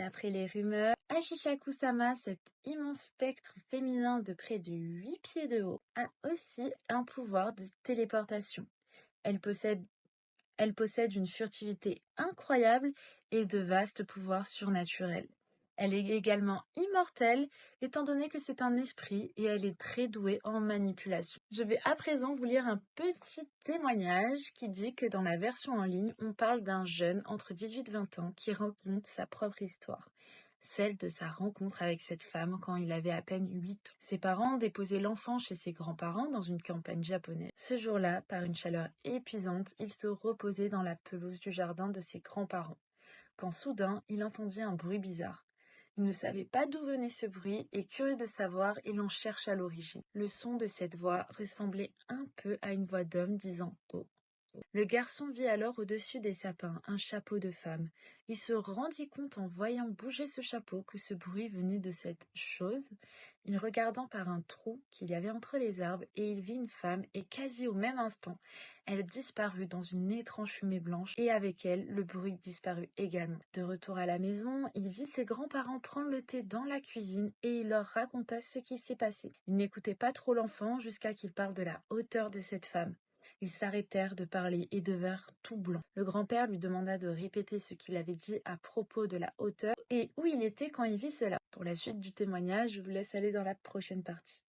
D'après les rumeurs, Ashishaku-sama, cet immense spectre féminin de près de 8 pieds de haut, a aussi un pouvoir de téléportation. Elle possède Elle possède une furtivité incroyable et de vastes pouvoirs surnaturels. Elle est également immortelle, étant donné que c'est un esprit et elle est très douée en manipulation. Je vais à présent vous lire un petit témoignage qui dit que dans la version en ligne, on parle d'un jeune entre 18 et 20 ans qui raconte sa propre histoire. Celle de sa rencontre avec cette femme quand il avait à peine 8 ans. Ses parents déposaient l'enfant chez ses grands-parents dans une campagne japonaise. Ce jour-là, par une chaleur épuisante, il se reposait dans la pelouse du jardin de ses grands-parents, quand soudain il entendit un bruit bizarre. Il ne savait pas d'où venait ce bruit et, curieux de savoir, il en chercha l'origine. Le son de cette voix ressemblait un peu à une voix d'homme disant « Oh ». Le garçon vit alors au-dessus des sapins un chapeau de femme. Il se rendit compte en voyant bouger ce chapeau que ce bruit venait de cette chose. Il regardant par un trou qu'il y avait entre les arbres et il vit une femme et quasi au même instant, elle disparut dans une étrange fumée blanche et avec elle, le bruit disparut également. De retour à la maison, il vit ses grands-parents prendre le thé dans la cuisine et il leur raconta ce qui s'est passé. Il n'écoutait pas trop l'enfant jusqu'à qu'il parle de la hauteur de cette femme. Ils s'arrêtèrent de parler et devinrent tout blancs. Le grand-père lui demanda de répéter ce qu'il avait dit à propos de la hauteur et où il était quand il vit cela. Pour la suite du témoignage, je vous laisse aller dans la prochaine partie.